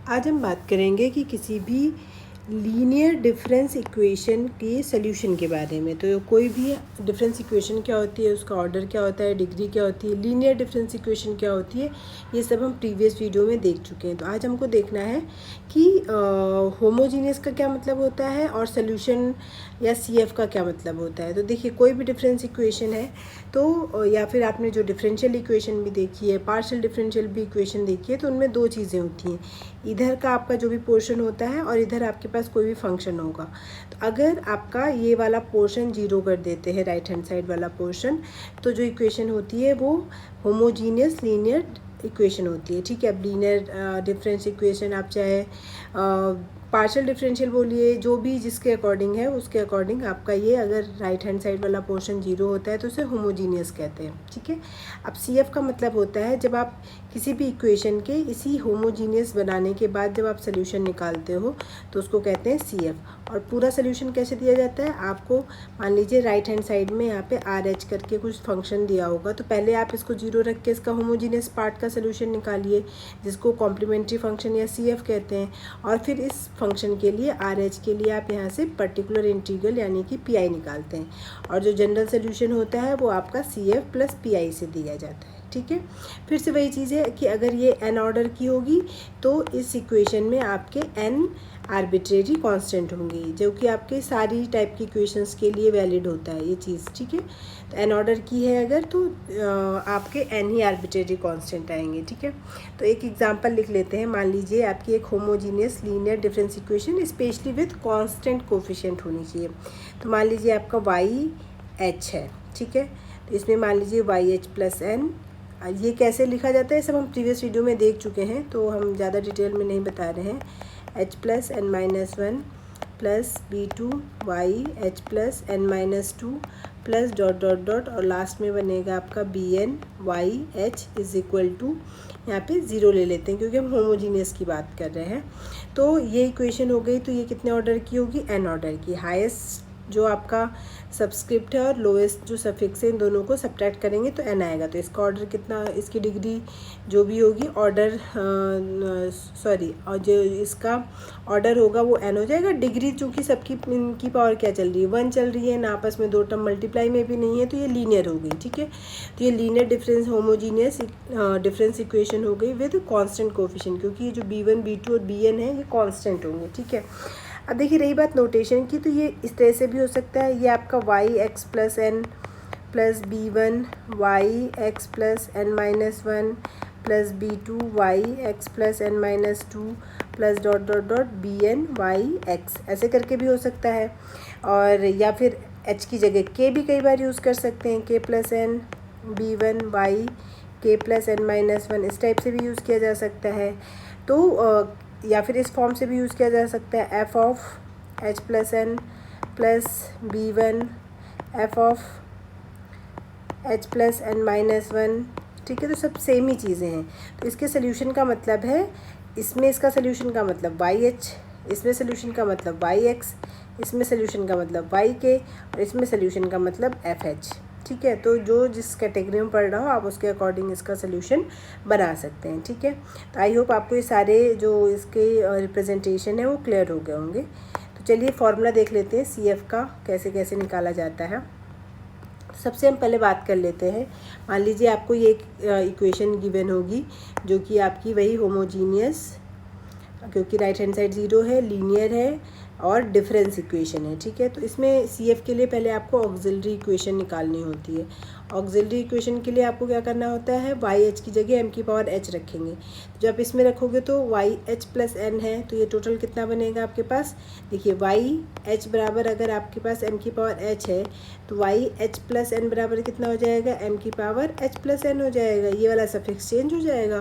आज हम बात करेंगे कि किसी भी लीनियर डिफरेंस इक्वेशन के सॉल्यूशन के बारे में। तो कोई भी डिफरेंस इक्वेशन क्या होती है, उसका ऑर्डर क्या होता है, डिग्री क्या होती है, लीनियर डिफरेंस इक्वेशन क्या होती है, ये सब हम प्रीवियस वीडियो में देख चुके हैं। तो आज हमको देखना है कि होमोजीनियस का क्या मतलब होता है और सॉल्यूशन या CF का क्या मतलब होता है। तो देखिए, कोई भी डिफरेंस इक्वेशन है तो या फिर आपने जो डिफरेंशियल इक्वेशन भी देखी है, पार्शियल डिफरेंशियल भी इक्वेशन देखी है, तो उनमें दो चीज़ें होती हैं। इधर का आपका जो भी पोर्शन होता है और इधर आपके पास कोई भी फंक्शन होगा। तो अगर आपका ये वाला पोर्शन जीरो कर देते हैं, राइट हैंड साइड वाला पोर्शन, तो जो इक्वेशन होती है वो होमोजीनियस लीनियर इक्वेशन होती है। ठीक है, अब लीनियर डिफरेंस इक्वेशन आप चाहे पार्शियल डिफरेंशियल बोलिए, जो भी जिसके अकॉर्डिंग है उसके अकॉर्डिंग आपका ये अगर राइट हैंड साइड वाला पोर्शन जीरो होता है तो उसे होमोजीनियस कहते हैं। ठीक है, अब CF का मतलब होता है जब आप किसी भी इक्वेशन के इसी होमोजीनियस बनाने के बाद जब आप सोल्यूशन निकालते हो तो उसको कहते हैं CF। और पूरा सोल्यूशन कैसे दिया जाता है, आपको मान लीजिए राइट हैंड साइड में यहाँ पे RH करके कुछ फंक्शन दिया होगा, तो पहले आप इसको जीरो रख के इसका होमोजीनियस पार्ट का सोल्यूशन निकालिए, जिसको कॉम्प्लीमेंट्री फंक्शन या CF कहते हैं। और फिर इस फंक्शन के लिए RH के लिए आप यहाँ से पर्टिकुलर इंटीग्रल यानी कि PI निकालते हैं, और जो जनरल सोल्यूशन होता है वो आपका CF प्लस PI से दिया जाता है। ठीक है, फिर से वही चीज़ है कि अगर ये n ऑर्डर की होगी तो इस इक्वेशन में आपके n आर्बिट्रेरी कांस्टेंट होंगी, जो कि आपके सारी टाइप की इक्वेशंस के लिए वैलिड होता है ये चीज़। ठीक है, तो n ऑर्डर की है अगर तो आपके n ही आर्बिट्रेरी कांस्टेंट आएंगे। ठीक है, तो एक एग्जांपल लिख लेते हैं। मान लीजिए आपकी एक homogeneous linear difference equation specially with constant coefficient होनी चाहिए। तो मान लीजिए आपका YH है। ठीक है, तो इसमें मान लीजिए YH प्लस n, ये कैसे लिखा जाता है सब हम प्रीवियस वीडियो में देख चुके हैं, तो हम ज़्यादा डिटेल में नहीं बता रहे हैं। H plus n minus one plus B2 YH plus n minus two plus dot dot dot, और लास्ट में बनेगा आपका BN YH is equal to, यहाँ पे ज़ीरो ले लेते हैं क्योंकि हम होमोजीनियस की बात कर रहे हैं। तो ये इक्वेशन हो गई। तो ये कितने ऑर्डर की होगी, n ऑर्डर की। हाईएस्ट जो आपका सबस्क्रिप्ट है और लोएस्ट जो सफिक्स है, इन दोनों को सब्ट्रैक्ट करेंगे तो n आएगा। तो इसका ऑर्डर कितना, इसकी डिग्री जो भी होगी ऑर्डर और जो इसका ऑर्डर होगा वो n हो जाएगा। डिग्री चूँकि सबकी इनकी पावर क्या चल रही है, 1 चल रही है ना, आपस में दो टर्म मल्टीप्लाई में भी नहीं है, तो ये लीनियर हो गई। ठीक है, तो ये linear difference homogeneous difference equation हो गई विद कांस्टेंट कोफिशिएंट, क्योंकि ये जो B1 B2 और BN है ये कांस्टेंट होंगे। ठीक है, अब देखिए रही बात नोटेशन की, तो ये इस तरह से भी हो सकता है। ये आपका YX plus n plus B1 YX plus n minus one plus B2 YX plus n minus two plus dot dot dot BN YX, ऐसे करके भी हो सकता है। और या फिर H की जगह K भी कई बार यूज़ कर सकते हैं, K plus n B1 Y K plus n minus one, इस टाइप से भी यूज़ किया जा सकता है। तो या फिर इस फॉर्म से भी यूज़ किया जा सकता है, f of H plus n plus B1 f of H plus n minus one. ठीक है, तो सब सेम ही चीज़ें हैं। तो इसके सोल्यूशन का मतलब है, इसमें इसका सोल्यूशन का मतलब YH, इसमें सोल्यूशन का मतलब YX, इसमें सोल्यूशन का मतलब YK, और इसमें सोल्यूशन का मतलब FH। ठीक है, तो जो जिस कैटेगरी में पढ़ रहा हो आप उसके अकॉर्डिंग इसका सोल्यूशन बना सकते हैं। ठीक है, तो आई होप आपको ये सारे जो इसके रिप्रेजेंटेशन है वो क्लियर हो गए होंगे। तो चलिए फॉर्मूला देख लेते हैं CF का कैसे कैसे निकाला जाता है। सबसे हम पहले बात कर लेते हैं। मान लीजिए आपको ये एक इक्वेशन गिवन होगी जो कि आपकी वही होमोजीनियस, क्योंकि राइट हैंड साइड ज़ीरो है, लीनियर है और डिफरेंस इक्वेशन है। ठीक है, तो इसमें CF के लिए पहले आपको ऑक्सिलरी इक्वेशन निकालनी होती है। ऑक्सिलरी इक्वेशन के लिए आपको क्या करना होता है, YH की जगह m की पावर h रखेंगे। जब आप इसमें रखोगे तो YH प्लस n है, तो ये टोटल कितना बनेगा आपके पास। देखिए YH बराबर, अगर आपके पास m की पावर h है तो YH प्लस n बराबर कितना हो जाएगा, m की पावर h प्लस n हो जाएगा। ये वाला सफिक्स चेंज हो जाएगा।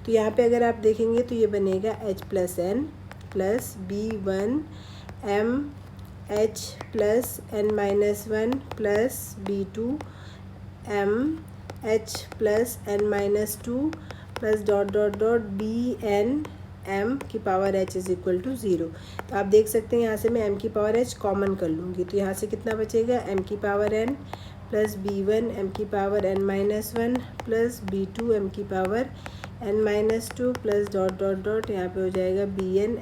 तो यहाँ पे अगर आप देखेंगे तो ये बनेगा h plus n plus B1 m h plus n minus one plus B2 m h plus n minus two plus dot dot dot BN m की power h is equal to zero. तो आप देख सकते हैं यहाँ से मैं m की पावर h कॉमन कर लूँगी, तो यहाँ से कितना बचेगा, m की power n plus B1 m की power n minus one plus B2 m की power n-2 plus dot dot dot यहाँ पे हो जाएगा bn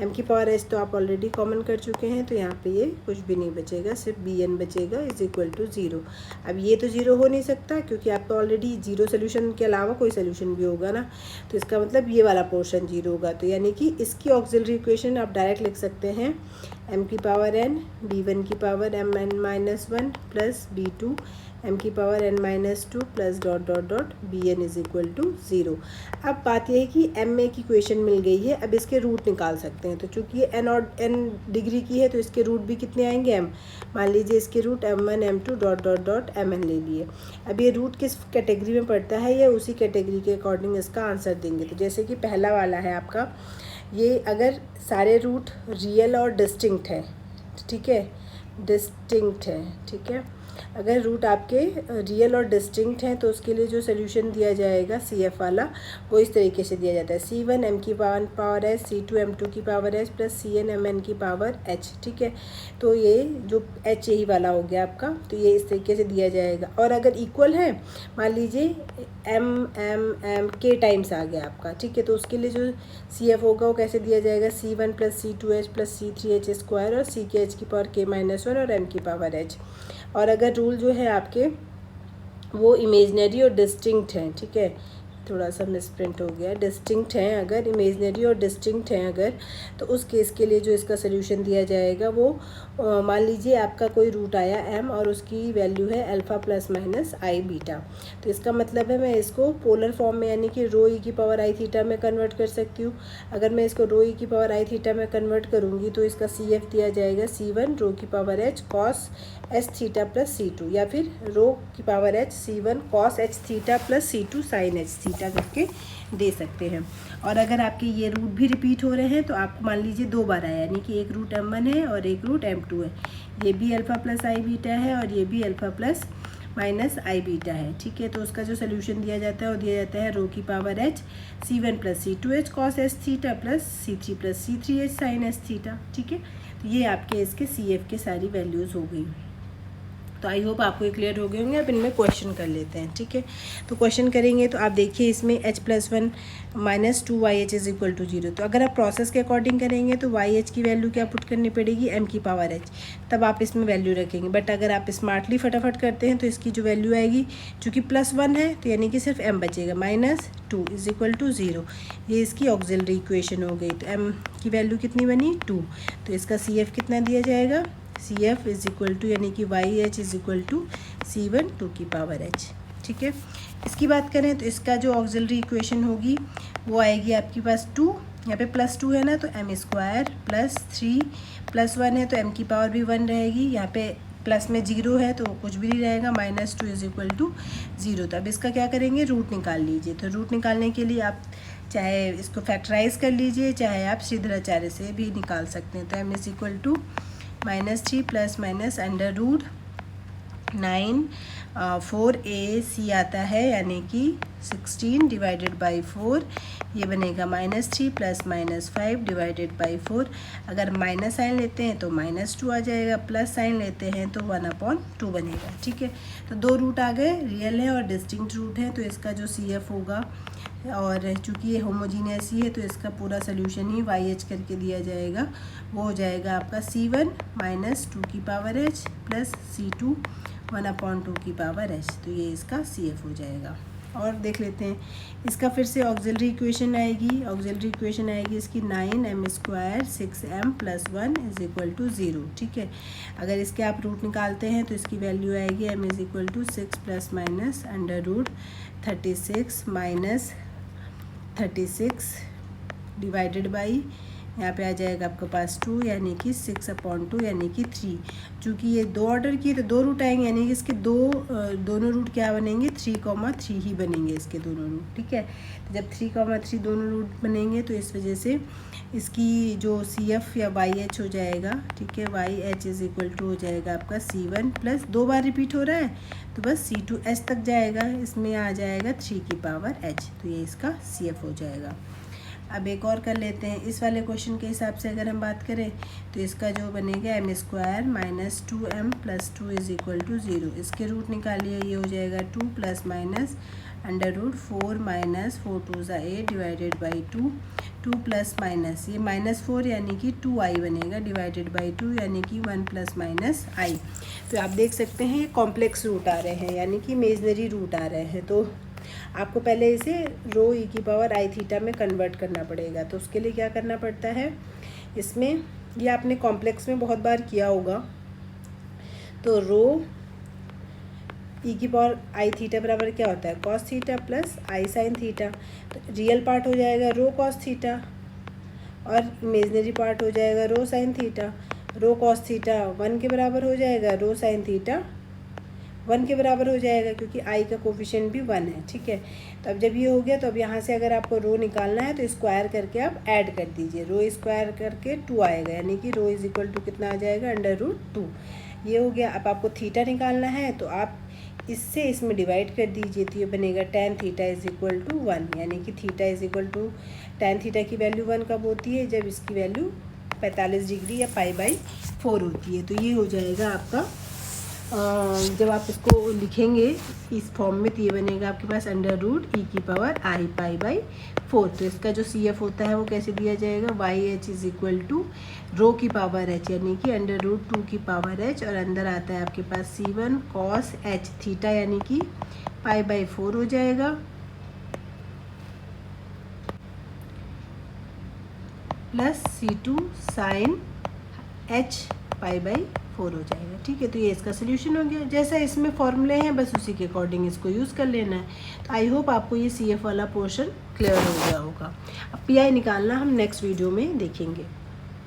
m की पावर h तो आप ऑलरेडी कॉमन कर चुके हैं, तो यहाँ पे ये कुछ भी नहीं बचेगा, सिर्फ bn बचेगा इज इक्वल टू 0। अब ये तो 0 हो नहीं सकता क्योंकि आपका ऑलरेडी 0 सोल्यूशन के अलावा कोई सोल्यूशन भी होगा ना, तो इसका मतलब ये वाला पोर्शन 0 होगा। तो यानी कि इसकी ऑक्सिलरी इक्वेशन आप डायरेक्ट लिख सकते हैं m की पावर n b1 की power m(n-1) plus b2 m की power n-2 plus dot dot dot bn is equal to 0। अब बात यह है कि m की इक्वेशन मिल गई है, अब इसके रूट निकाल सकते हैं। तो चूंकि ये n और n डिग्री की है तो इसके रूट भी कितने आएंगे m, मान लीजिए इसके root m1 m2 dot dot dot mn ले लिए। अब ये रूट किस कैटेगरी में पड़ता है या उसी कैटेगरी के अकॉर्डिंग इसका आंसर देंगे। तो जैसे कि पहला वाला है आपका, ये अगर सारे रूट रियल और डिस्टिंक्ट है, ठीक है, डिस्टिंक्ट है, ठीक है, अगर रूट आपके रियल और डिस्टिंक्ट हैं तो उसके लिए जो सोल्यूशन दिया जाएगा CF वाला वो इस तरीके से दिया जाता है C1 m की पावर h, C2 m2 की power h plus Cn mn की पावर h, ठीक है। तो ये जो h यही वाला हो गया आपका, तो ये इस तरीके से दिया जाएगा। और अगर इक्वल है, मान लीजिए m k टाइम्स आ गया आपका, ठीक है, तो उसके लिए जो CF होगा वो कैसे दिया जाएगा, C1 plus C2h plus C3h square और C के h की पावर k-1 और m की पावर h। और अगर रूल जो है आपके वो इमेजनरी और डिस्टिंक्ट हैं, ठीक है, थोड़ा सा मिसप्रिंट हो गया, डिस्टिंक्ट हैं, अगर इमेजनरी और डिस्टिंक्ट हैं अगर, तो उस केस के लिए जो इसका सोल्यूशन दिया जाएगा वो मान लीजिए आपका कोई रूट आया m और उसकी वैल्यू है अल्फ़ा प्लस माइनस आई बीटा। तो इसका मतलब है मैं इसको पोलर फॉर्म में यानी कि रो ई की पावर आई थीटा में कन्वर्ट कर सकती हूँ। अगर मैं इसको रो ई की पावर आई थीटा में कन्वर्ट करूँगी तो इसका CF दिया जाएगा C1 रो की power h cos h theta plus C2, या फिर रो की power h C1 cos h theta plus C2 sine h theta करके दे सकते हैं। और अगर आपके ये रूट भी रिपीट हो रहे हैं तो आप मान लीजिए 2 बार आया, यानी कि एक रूट m1 है और एक रूट m2 है, ये भी अल्फ़ा प्लस आई बीटा है और ये भी अल्फ़ा प्लस माइनस आई बीटा है, ठीक है। तो उसका जो सोल्यूशन दिया जाता है वो दिया जाता है रो की power h C1 plus C2h cos h theta plus C3 plus C3h sine h theta, ठीक है। तो ये आपके इसके CF के सारी वैल्यूज़ हो गई। तो आई होप आपको ये क्लियर हो गए होंगे। अब इनमें क्वेश्चन कर लेते हैं, ठीक है। तो क्वेश्चन करेंगे तो आप देखिए इसमें h+1 -2 YH is equal to 0। तो अगर आप प्रोसेस के अकॉर्डिंग करेंगे तो YH की वैल्यू क्या पुट करनी पड़ेगी, m की पावर h, तब आप इसमें वैल्यू रखेंगे। बट अगर आप स्मार्टली फटाफट करते हैं तो इसकी जो वैल्यू आएगी, चूँकि +1 है तो यानी कि सिर्फ m बचेगा, -2 इज इक्वल टू 0। ये इसकी ऑक्सिलरी इक्वेशन हो गई। तो m की वैल्यू कितनी बनी, 2। तो इसका CF कितना दिया जाएगा, CF इज इक्वल टू यानी कि YH is equal to C1 2 की पावर h, ठीक है। इसकी बात करें तो इसका जो ऑक्सिलरी इक्वेशन होगी वो आएगी आपके पास 2, यहाँ पे +2 है ना तो m स्क्वायर प्लस 3 + 1 है तो m की पावर भी 1 रहेगी, यहाँ पे प्लस में 0 है तो कुछ भी नहीं रहेगा, -2 इज इक्वल टू 0। तो अब इसका क्या करेंगे, रूट निकाल लीजिए। तो रूट निकालने के लिए आप चाहे इसको फैक्टराइज कर लीजिए, चाहे आप सीधराचार्य से भी निकाल सकते हैं। तो m is equal to -3 plus minus under root 9 4ac आता है यानी कि 16 डिवाइडेड बाई 4, ये बनेगा -3 प्लस -5 डिवाइडेड बाई 4। अगर माइनस साइन लेते हैं तो -2 आ जाएगा, प्लस साइन लेते हैं तो 1/2 बनेगा, ठीक है। तो 2 रूट आ गए, रियल है और डिस्टिंक्ट रूट है, तो इसका जो CF होगा, और चूँकि ये होमोजीनियस ही है तो इसका पूरा सोल्यूशन ही YH करके दिया जाएगा, वो हो जाएगा आपका C1 -2 की पावर h प्लस C2 1/2 की पावर h। तो ये इसका CF हो जाएगा। और देख लेते हैं इसका फिर से ऑक्सिलरी इक्वेशन आएगी। ऑक्सिलरी इक्वेशन आएगी इसकी 9m square 6m plus 1 is equal to 0, ठीक है। अगर इसके आप रूट निकालते हैं तो इसकी वैल्यू आएगी m is equal to 6 plus minus under root 36 minus 36 divided by, यहाँ पे आ जाएगा आपके पास 2 यानी कि 6/2 यानी कि 3। चूँकि ये 2 ऑर्डर की तो 2 रूट आएंगे, यानी कि इसके दोनों रूट क्या बनेंगे, 3,3 ही बनेंगे इसके दोनों रूट, ठीक है। तो जब 3,3 दोनों रूट बनेंगे तो इस वजह से इसकी जो CF या YH हो जाएगा, ठीक है, YH इज इक्वल टू हो जाएगा आपका C1 प्लस 2 बार रिपीट हो रहा है तो बस C2h तक जाएगा, इसमें आ जाएगा 3 की पावर h। तो ये इसका CF हो जाएगा। अब एक और कर लेते हैं। इस वाले क्वेश्चन के हिसाब से अगर हम बात करें तो इसका जो बनेगा m square -2m plus 2 is equal to 0। इसके रूट निकालिए, ये हो जाएगा 2 प्लस माइनस √4 माइनस 4 2 ज़ा 8 डिवाइडेड बाई 2, 2 प्लस माइनस ये -4 यानी कि 2i बनेगा डिवाइडेड बाई 2 यानी कि 1 प्लस माइनस आई। तो आप देख सकते हैं ये कॉम्प्लेक्स रूट आ रहे हैं यानी कि इमेजनरी रूट आ रहे हैं। तो आपको पहले इसे रो ई की पावर आई थीटा में कन्वर्ट करना पड़ेगा। तो उसके लिए क्या करना पड़ता है, इसमें ये आपने कॉम्प्लेक्स में बहुत बार किया होगा। तो रो ई की पावर आई थीटा बराबर क्या होता है, कॉस थीटा प्लस आई साइन थीटा। तो रियल पार्ट हो जाएगा रो कॉस थीटा और इमेजनरी पार्ट हो जाएगा रो साइन थीटा। रो कॉस थीटा 1 के बराबर हो जाएगा, रो साइन थीटा 1 के बराबर हो जाएगा क्योंकि आई का कोफिशिएंट भी 1 है। ठीक है, तो अब जब ये हो गया तो अब यहाँ से अगर आपको रो निकालना है तो स्क्वायर करके आप ऐड कर दीजिए, रो स्क्वायर करके 2 आएगा यानी कि रो इज इक्वल टू कितना आ जाएगा, √2। ये हो गया। अब आपको थीटा निकालना है तो आप इससे इसमें डिवाइड कर दीजिए, तो ये बनेगा tan theta is equal to 1 यानी कि theta is equal to tan theta की वैल्यू 1 कब होती है, जब इसकी वैल्यू 45 डिग्री या π/4 होती है। तो ये हो जाएगा आपका जब आप इसको लिखेंगे इस फॉर्म में तो ये बनेगा आपके पास √e की पावर i π/4। तो इसका जो CF होता है वो कैसे दिया जाएगा, YH इज इक्वल टू रो की पावर h यानी कि √2 की पावर h और अंदर आता है आपके पास C1 cos h थीटा यानी कि π/4 हो जाएगा प्लस C2 sin h π/4 हो जाएगा। ठीक है, तो ये इसका सोल्यूशन हो गया। जैसा इसमें फॉर्मूले हैं बस उसी के अकॉर्डिंग इसको यूज़ कर लेना है। तो आई होप आपको ये CF वाला पोर्शन क्लियर हो गया होगा। अब PI निकालना हम नेक्स्ट वीडियो में देखेंगे।